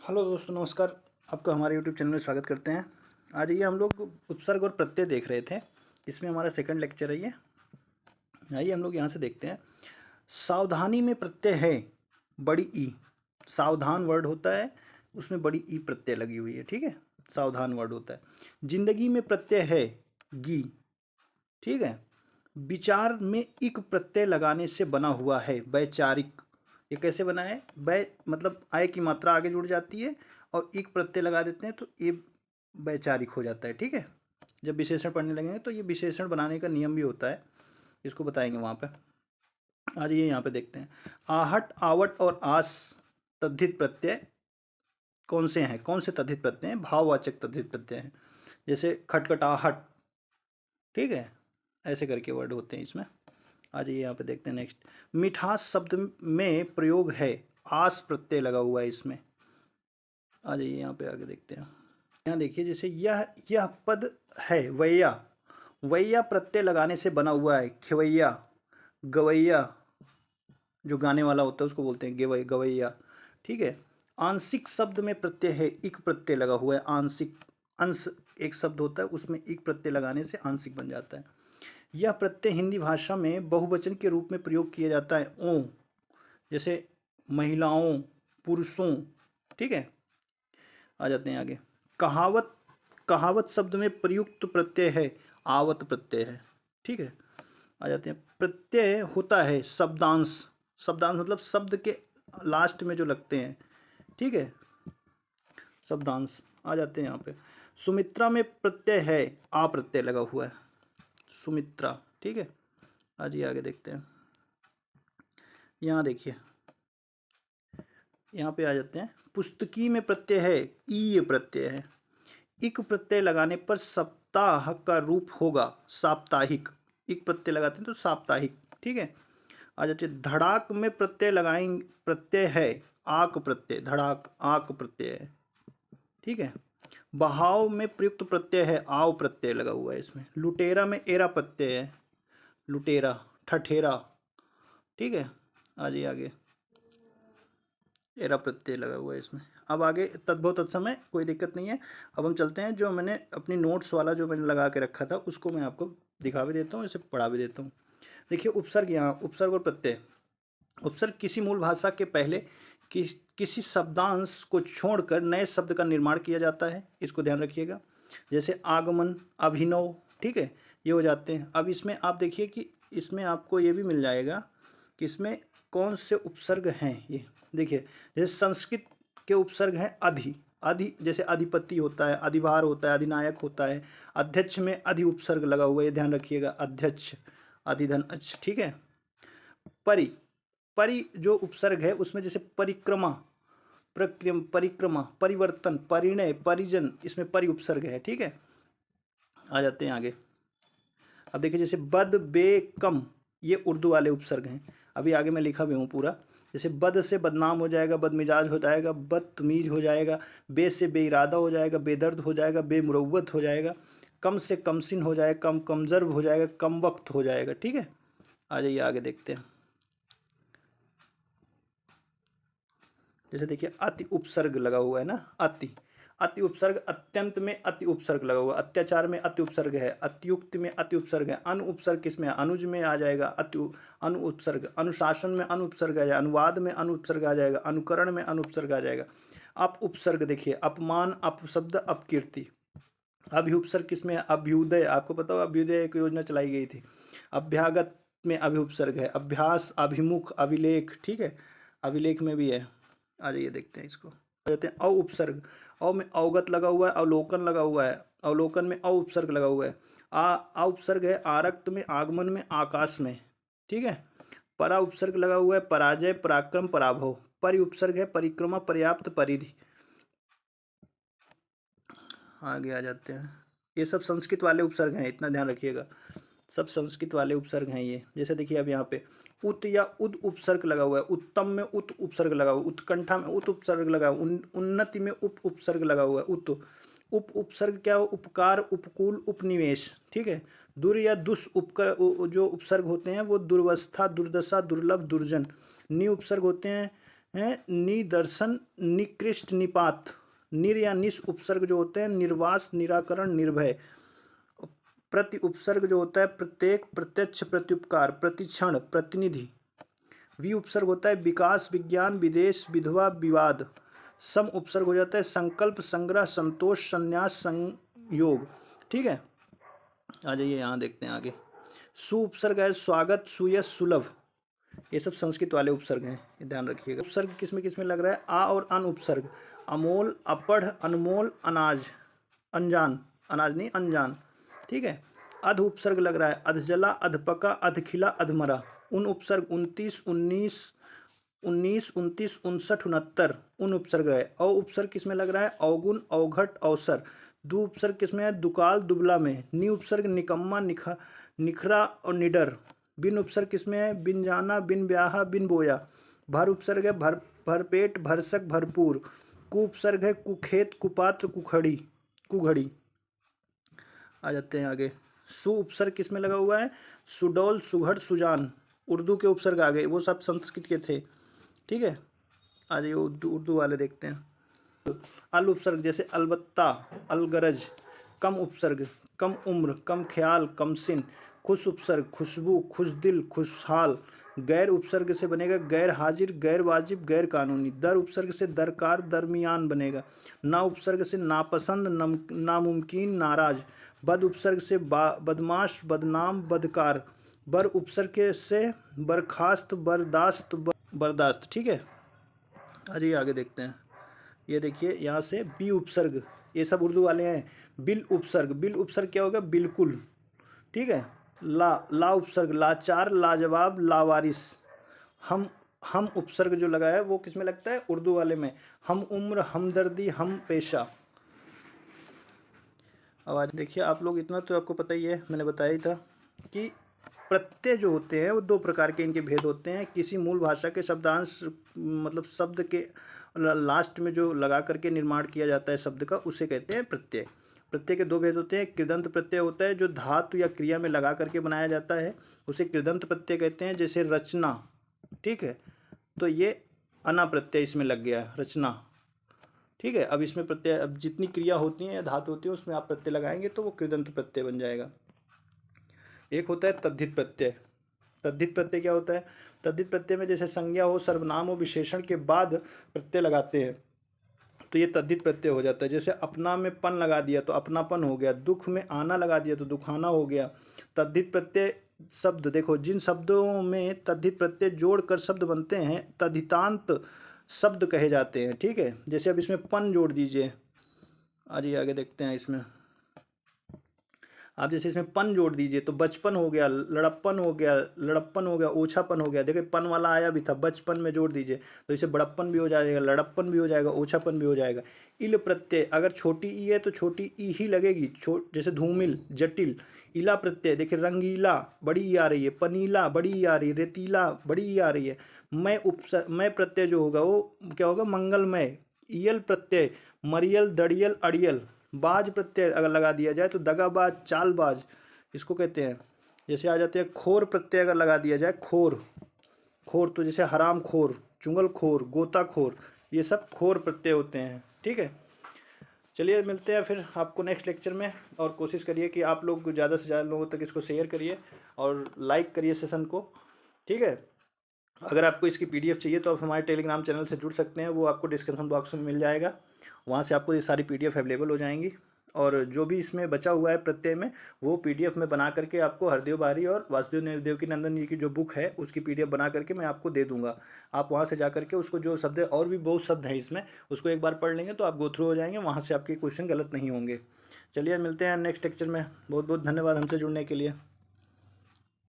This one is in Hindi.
हेलो दोस्तों, नमस्कार। आपका हमारे यूट्यूब चैनल में स्वागत करते हैं। आज ये हम लोग उपसर्ग और प्रत्यय देख रहे थे। इसमें हमारा सेकंड लेक्चर है ये। आइए हम लोग यहाँ से देखते हैं। सावधानी में प्रत्यय है बड़ी ई। सावधान वर्ड होता है, उसमें बड़ी ई प्रत्यय लगी हुई है। ठीक है, सावधान वर्ड होता है। जिंदगी में प्रत्यय है गी। ठीक है। विचार में इक प्रत्यय लगाने से बना हुआ है वैचारिक। ये कैसे बना है? वै मतलब आय की मात्रा आगे जुड़ जाती है और इक प्रत्यय लगा देते हैं तो ये वैचारिक हो जाता है। ठीक है। जब विशेषण पढ़ने लगेंगे तो ये विशेषण बनाने का नियम भी होता है, इसको बताएंगे वहाँ पे। आज ये यहाँ पे देखते हैं। आहट, आवट और आस तद्धित प्रत्यय कौन से हैं? कौन से तद्धित प्रत्यय हैं? भाववाचक तद्धित प्रत्यय हैं। जैसे खटखटाहट। ठीक है, ऐसे करके वर्ड होते हैं इसमें। आ जाइए यहाँ पे देखते हैं नेक्स्ट। मिठास शब्द में प्रयोग है आस प्रत्यय लगा हुआ है इसमें। आ जाइए यहाँ पे आगे देखते हैं। यहाँ देखिए, जैसे यह पद है वैया। वैया प्रत्यय लगाने से बना हुआ है खवैया। गवैया जो गाने वाला होता है उसको बोलते हैं गवैया। ठीक है। आंशिक शब्द में प्रत्यय है इक प्रत्यय लगा हुआ है। आंशिक, अंश एक शब्द होता है उसमें इक प्रत्यय लगाने से आंशिक बन जाता है। यह प्रत्यय हिंदी भाषा में बहुवचन के रूप में प्रयोग किया जाता है ओ, जैसे महिलाओं, पुरुषों। ठीक है। आ जाते हैं आगे। कहावत, कहावत शब्द में प्रयुक्त प्रत्यय है आवत प्रत्यय है। ठीक है। आ जाते हैं। प्रत्यय होता है शब्दांश। शब्दांश मतलब शब्द के लास्ट में जो लगते हैं। ठीक है, शब्दांश। आ जाते हैं यहाँ पे। सुमित्रा में प्रत्यय है आ प्रत्यय लगा हुआ है, सुमित्रा। ठीक है। आज ये आगे देखते हैं। यहाँ देखिए, यहाँ पे आ जाते हैं। पुस्तकी में प्रत्यय है ई प्रत्यय है। इक प्रत्यय लगाने पर सप्ताह का रूप होगा साप्ताहिक। इक प्रत्यय लगाते हैं तो साप्ताहिक। ठीक है। आ जाते हैं। धड़ाक में प्रत्यय लगाएंगे, प्रत्यय है आक प्रत्यय। धड़ाक आक प्रत्यय है। ठीक है। बहाव में प्रयुक्त प्रत्यय है आव प्रत्यय लगा हुआ है इसमें। लुटेरा में एरा प्रत्यय है, लुटेरा, ठठेरा। ठीक है। आ जाइए आगे, एरा प्रत्यय लगा हुआ है इसमें। अब आगे तद्भव तत्समय कोई दिक्कत नहीं है। अब हम चलते हैं, जो मैंने अपनी नोट्स वाला जो मैंने लगा के रखा था उसको मैं आपको दिखा भी देता हूँ, इसे पढ़ा भी देता हूँ। देखिए उपसर्ग, यहाँ उपसर्ग और प्रत्यय। उपसर्ग किसी मूल भाषा के पहले किसी शब्दांश को छोड़कर नए शब्द का निर्माण किया जाता है, इसको ध्यान रखिएगा। जैसे आगमन, अभिनव। ठीक है, ये हो जाते हैं। अब इसमें आप देखिए कि इसमें आपको ये भी मिल जाएगा कि इसमें कौन से उपसर्ग हैं। ये देखिए, जैसे संस्कृत के उपसर्ग हैं अधि। अधि जैसे अधिपति होता है, अधिभार होता है, अधिनायक होता है। अध्यक्ष में अधि उपसर्ग लगा हुआ है, ये ध्यान रखिएगा। अध्यक्ष, अधिधन अच्छ। ठीक है। परि, परि जो उपसर्ग है उसमें जैसे परिक्रमा, परिक्रमा, परिवर्तन, परिणय, परिजन, इसमें परि उपसर्ग है। ठीक है। आ जाते हैं आगे। अब देखिए, जैसे बद, बे, कम, ये उर्दू वाले उपसर्ग हैं। अभी आगे मैं लिखा भी हूँ पूरा। जैसे बद से बदनाम हो जाएगा, बदमिजाज हो जाएगा, बदतमीज हो जाएगा। बे से बेइरादा हो जाएगा, बेदर्द हो जाएगा, बेमुरव्वत हो जाएगा। कम से कमसिन हो जाएगा, कम कमजर्व हो जाएगा, कम वक्त हो जाएगा। ठीक है। आ जाइए आगे देखते हैं। जैसे देखिए, अति उपसर्ग लगा हुआ है ना, अति। अति उपसर्ग, अत्यंत में अति उपसर्ग लगा हुआ है। अत्याचार में अति उपसर्ग है। अतियुक्त में अति उपसर्ग है। अनु उपसर्ग किसमें है? अनुज में आ जाएगा अति अनु उपसर्ग। अनुशासन में अनु उपसर्ग आ जाएगा। अनुवाद में अनु उपसर्ग आ जाएगा। अनुकरण में अनु उपसर्ग आ जाएगा। अप उपसर्ग देखिए, अपमान, अपशब्द, अपकीर्ति। अभि उपसर्ग किसमें है? अभ्युदय। आपको पता हो अभ्युदय एक योजना चलाई गई थी। अभ्यागत में अभि उपसर्ग है। अभ्यास, अभिमुख, अभिलेख। ठीक है, अभिलेख में भी है। आ जाइए देखते हैं इसको। आ जाते हैं। अ उपसर्ग, अ में अवगत लगा हुआ है, अवलोकन लगा हुआ है। अवलोकन में अ उपसर्ग लगा हुआ है। आ उपसर्ग है आरक्त में, आगमन में, आकाश में। ठीक है। परा उपसर्ग लगा हुआ है पराजय, पराक्रम, पराभव। परि उपसर्ग है परिक्रमा, पर्याप्त, परिधि। आगे आ जाते हैं। ये सब संस्कृत वाले उपसर्ग हैं, इतना ध्यान रखिएगा। सब संस्कृत वाले उपसर्ग हैं ये। जैसे देखिए अब यहाँ पे उत या उद उपसर्ग लगा हुआ है। उत्तम में उत उपसर्ग लगा हुआ है। उत्कंठा में उत उपसर्ग लगा हुआ है। उन्नति में उप उपसर्ग लगा हुआ है। उत उप उपसर्ग क्या हो? उपकार, उपकूल, उपनिवेश। ठीक है। दुर या दुस उपकर जो उपसर्ग होते हैं वो दुर्वस्था, दुर्दशा, दुर्लभ, दुर्जन। नि उपसर्ग होते हैं हैं निदर्शन, निकृष्ट, निपात। निर या निस उपसर्ग जो होते हैं निर्वास, निराकरण, निर्भय। प्रति उपसर्ग जो होता है प्रत्येक, प्रत्यक्ष, प्रत्युपकार, प्रतिक्षण, प्रतिनिधि। वि उपसर्ग होता है विकास, विज्ञान, विदेश, विधवा, विवाद। सम उपसर्ग हो जाता है संकल्प, संग्रह, संतोष, संन्यास, संयोग। ठीक है, आ जाइए यहाँ देखते हैं आगे। सु उपसर्ग है स्वागत, सुयश, सुलभ। ये सब संस्कृत वाले उपसर्ग हैं, ये ध्यान रखिएगा। उपसर्ग किस में लग रहा है आ और अन उपसर्ग। अमोल, अपढ़, अनमोल, अनाज, अनजान, अनाज नहीं अनजान। ठीक है, अध उपसर्ग लग रहा है अधजला, अधपका, अधखिला, अधमरा। उन उपसर्ग 29, 19, 19, 29, 59, 69 उन उपसर्ग है। औ उपसर्ग किसमें लग रहा है अवगुण, अवघट, अवसर। दु उपसर्ग किसमें है दुकाल, दुबला में। नि उपसर्ग निकम्मा, निखरा और निडर। बिन उपसर्ग किसमें है बिन जाना, बिन ब्याहा, बिन बोया। भर उपसर्ग है भरपेट, भरसक, भरपूर। कु उपसर्ग है कुखेत, कुपात्र, कुखड़ी, कुघड़ी। आ जाते हैं आगे। सु उपसर्ग किसमें लगा हुआ है सुडौल, सुघड़, सुजान। उर्दू के उपसर्ग आ गए, वो सब संस्कृत के थे। ठीक है, आ जाइए उर्दू वाले देखते हैं। अल उपसर्ग जैसे अलबत्ता, अलगरज। कम उपसर्ग कम उम्र, कम ख्याल, कम सिन। खुश उपसर्ग खुशबू, खुशदिल, खुशहाल। गैर उपसर्ग से बनेगा गैर हाजिर, गैर वाजिब, गैर कानूनी। दर उपसर्ग से दरकार, दरमियान बनेगा। ना उपसर्ग से नापसंद, नामुमकिन, नाराज। बद उपसर्ग से बदमाश, बदनाम, बदकार। बर उपसर्ग से बर्खास्त, बर्दाश्त, बर्दाश्त। ठीक है, अरे आगे देखते हैं। ये देखिए यहाँ से बी उपसर्ग, ये सब उर्दू वाले हैं। बिल उपसर्ग, बिल उपसर्ग क्या होगा बिल्कुल। ठीक है, ला उपसर्ग लाचार, लाजवाब, लावारिस। हम उपसर्ग जो लगा है वो किस में लगता है उर्दू वाले में। हम उम्र, हमदर्दी, हम पेशा। अब आज देखिए आप लोग, इतना तो आपको पता ही है, मैंने बताया ही था कि प्रत्यय जो होते हैं वो दो प्रकार के इनके भेद होते हैं। किसी मूल भाषा के शब्दांश मतलब शब्द के लास्ट में जो लगा करके निर्माण किया जाता है शब्द का, उसे कहते हैं प्रत्यय। प्रत्यय के दो भेद होते हैं। कृदंत प्रत्यय होता है जो धातु या क्रिया में लगा करके बनाया जाता है, उसे कृदंत प्रत्यय कहते हैं। जैसे रचना, ठीक है, तो ये अना प्रत्यय इसमें लग गया रचना। ठीक है, अब इसमें प्रत्यय, अब जितनी क्रिया होती हैं या धातु होती है उसमें आप प्रत्यय लगाएंगे तो वो कृदंत प्रत्यय बन जाएगा। एक होता है तद्धित प्रत्यय। तद्धित प्रत्यय क्या होता है तद्धित प्रत्यय में जैसे संज्ञा हो, सर्वनाम हो, विशेषण के बाद प्रत्यय लगाते हैं तो ये तद्धित प्रत्यय हो जाता है। जैसे अपना में पन लगा दिया तो अपनापन हो गया, दुख में आना लगा दिया तो दुखाना हो गया। तद्धित प्रत्यय शब्द देखो, जिन शब्दों में तद्धित प्रत्यय जोड़कर शब्द बनते हैं तद्धितांत शब्द कहे जाते हैं। ठीक है, जैसे अब इसमें पन जोड़ दीजिए, आगे देखते हैं। इसमें आप जैसे इसमें पन जोड़ दीजिए तो बचपन हो गया, लड़प्पन हो गया, लड़प्पन हो गया, ओछापन हो गया। देखिए पन वाला आया भी था, बचपन में जोड़ दीजिए तो इसे बड़प्पन भी हो जाएगा, लड़प्पन भी हो जाएगा, ओछापन भी हो जाएगा। इल प्रत्यय अगर छोटी ई है तो छोटी ई ही लगेगी, जैसे धूमिल, जटिल। इला प्रत्यय देखिए रंगीला, बड़ी ई आ रही है, पनीला, बड़ी ई आ रही है, रेतीला, बड़ी ई आ रही है। मैं प्रत्यय जो होगा वो क्या होगा मंगलमय। ईल प्रत्यय मरियल, दड़ियल, अड़ियल। बाज प्रत्यय अगर लगा दिया जाए तो दगाबाज, चालबाज इसको कहते हैं। जैसे आ जाते हैं खोर प्रत्यय अगर लगा दिया जाए, खोर, खोर तो जैसे हराम खोर, चुंगल खोर, गोता खोर, ये सब खोर प्रत्यय होते हैं। ठीक है, चलिए मिलते हैं फिर आपको नेक्स्ट लेक्चर में। और कोशिश करिए कि आप लोग ज़्यादा से ज़्यादा लोगों तक इसको शेयर करिए और लाइक करिए सेशन को। ठीक है, अगर आपको इसकी PDF चाहिए तो आप हमारे टेलीग्राम चैनल से जुड़ सकते हैं, वो आपको डिस्क्रिप्शन बॉक्स में मिल जाएगा, वहाँ से आपको ये सारी PDF अवेलेबल हो जाएंगी। और जो भी इसमें बचा हुआ है प्रत्यय में वो PDF में बना करके आपको हरदेव बारी और वासुदेव देवकी नंदन जी की जो बुक है उसकी PDF बना करके मैं आपको दे दूंगा। आप वहाँ से जा करके उसको जो शब्द है, और भी बहुत शब्द हैं इसमें, उसको एक बार पढ़ लेंगे तो आप गो थ्रू हो जाएंगे, वहाँ से आपके क्वेश्चन गलत नहीं होंगे। चलिए मिलते हैं नेक्स्ट लेक्चर में। बहुत बहुत धन्यवाद हमसे जुड़ने के लिए।